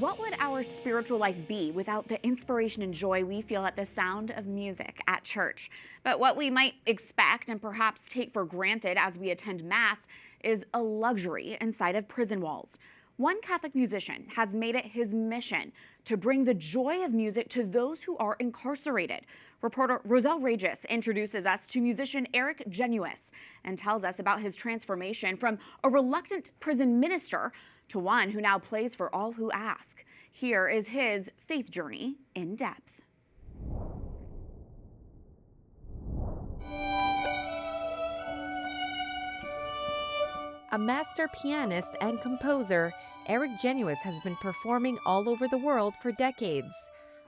What would our spiritual life be without the inspiration and joy we feel at the sound of music at church? But what we might expect and perhaps take for granted as we attend Mass is a luxury inside of prison walls. One Catholic musician has made it his mission to bring the joy of music to those who are incarcerated. Reporter Roselle Reyes introduces us to musician Eric Genuis and tells us about his transformation from a reluctant prison minister to one who now plays for all who ask. Here is his faith journey in depth. A master pianist and composer, Eric Genuis has been performing all over the world for decades.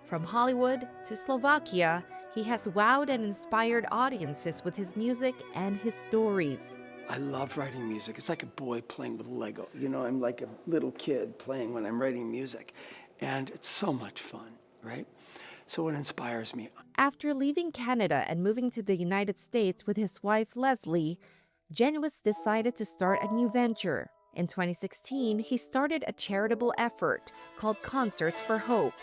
From Hollywood to Slovakia, he has wowed and inspired audiences with his music and his stories. I love writing music. It's like a boy playing with Lego. You know, I'm like a little kid playing when I'm writing music. And it's so much fun, right? So it inspires me. After leaving Canada and moving to the United States with his wife, Leslie, Genuis decided to start a new venture. In 2016, he started a charitable effort called Concerts for Hope.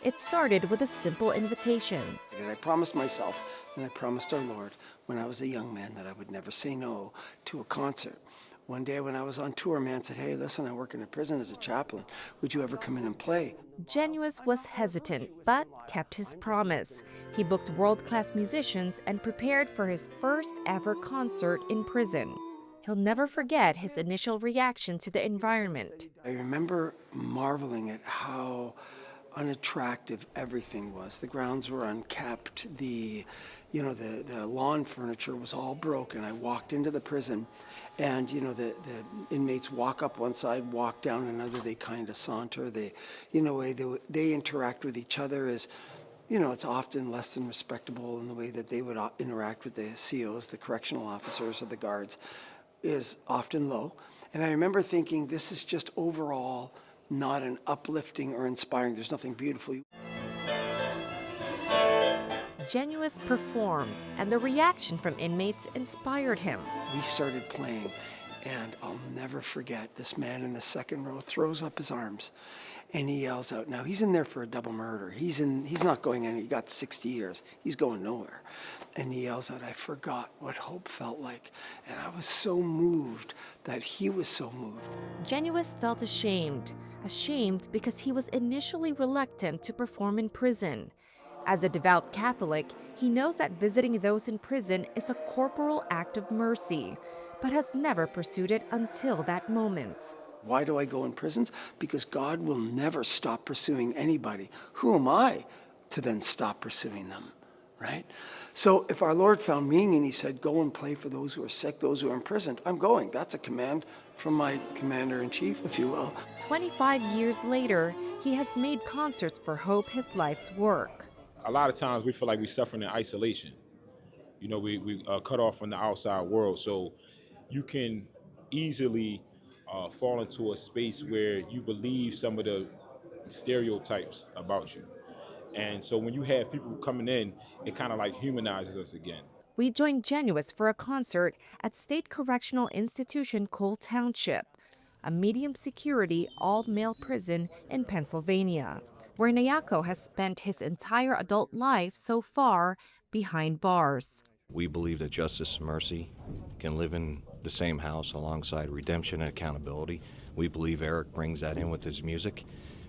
It started with a simple invitation. And I promised myself, and I promised our Lord, when I was a young man, that I would never say no to a concert. One day when I was on tour, a man said, "Hey, listen, I work in a prison as a chaplain. Would you ever come in and play?" Genuis was hesitant, but kept his promise. He booked world-class musicians and prepared for his first ever concert in prison. He'll never forget his initial reaction to the environment. I remember marveling at how unattractive everything was. The grounds were unkept. The lawn furniture was all broken. I walked into the prison, and the inmates walk up one side, walk down another. They kind of saunter. They interact with each other as, it's often less than respectable in the way that they would interact with the COs, the correctional officers, or the guards, is often low. And I remember thinking, this is just overall not an uplifting or inspiring. There's nothing beautiful. Genuis performed, and the reaction from inmates inspired him. We started playing, and I'll never forget, this man in the second row throws up his arms, and he yells out. Now, he's in there for a double murder. He's not going in. He got 60 years. He's going nowhere. And he yells out, "I forgot what hope felt like." And I was so moved that he was so moved. Genuis felt ashamed because he was initially reluctant to perform in prison. As a devout Catholic, he knows that visiting those in prison is a corporal act of mercy, but has never pursued it until that moment. Why do I go in prisons? Because God will never stop pursuing anybody. Who am I to then stop pursuing them, right? So if our Lord found me and he said, "Go and play for those who are sick, those who are imprisoned," I'm going. That's a command from my commander-in-chief, if you will. 25 years later, he has made Concerts for Hope his life's work. A lot of times we feel like we're suffering in isolation. We cut off from the outside world. So you can easily fall into a space where you believe some of the stereotypes about you. And so when you have people coming in, it kind of like humanizes us again. We joined Genuis for a concert at State Correctional Institution Cole Township, a medium-security, all-male prison in Pennsylvania, where Nayako has spent his entire adult life so far behind bars. We believe that justice and mercy can live in the same house alongside redemption and accountability. We believe Eric brings that in with his music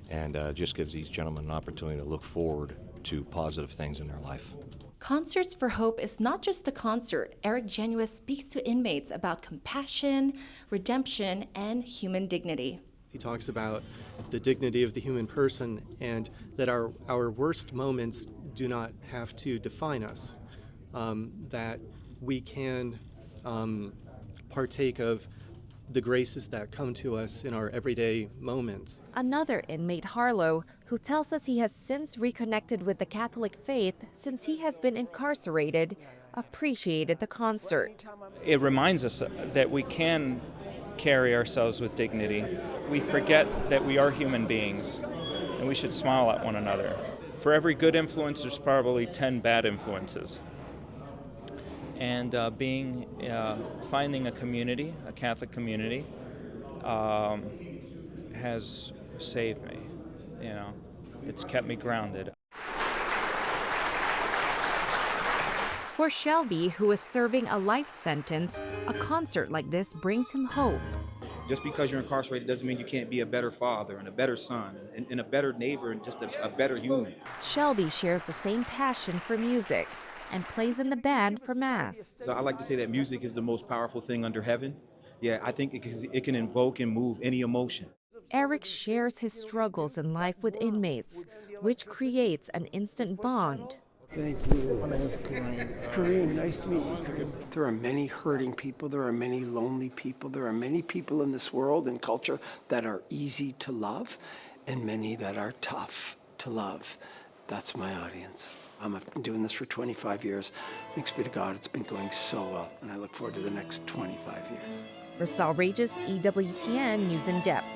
and just gives these gentlemen an opportunity to look forward to positive things in their life. Concerts for Hope is not just a concert. Eric Genuis speaks to inmates about compassion, redemption, and human dignity. He talks about the dignity of the human person and that our worst moments do not have to define us, that we can partake of the graces that come to us in our everyday moments. Another inmate, Harlow, who tells us he has since reconnected with the Catholic faith since he has been incarcerated, appreciated the concert. It reminds us that we can carry ourselves with dignity. We forget that we are human beings and we should smile at one another. For every good influence, there's probably 10 bad influences. And finding a community, a Catholic community, has saved me. it's kept me grounded. For Shelby, who is serving a life sentence, a concert like this brings him hope. Just because you're incarcerated doesn't mean you can't be a better father and a better son and a better neighbor and just a better human. Shelby shares the same passion for music and plays in the band for Mass. So I like to say that music is the most powerful thing under heaven. Yeah, I think it can invoke and move any emotion. Eric shares his struggles in life with inmates, which creates an instant bond. Thank you. My name is Kareem. Nice to meet you, Kareem. There are many hurting people. There are many lonely people. There are many people in this world and culture that are easy to love and many that are tough to love. That's my audience. I've been doing this for 25 years. Thanks be to God, it's been going so well, and I look forward to the next 25 years. Roselle Reyes, EWTN News In Depth.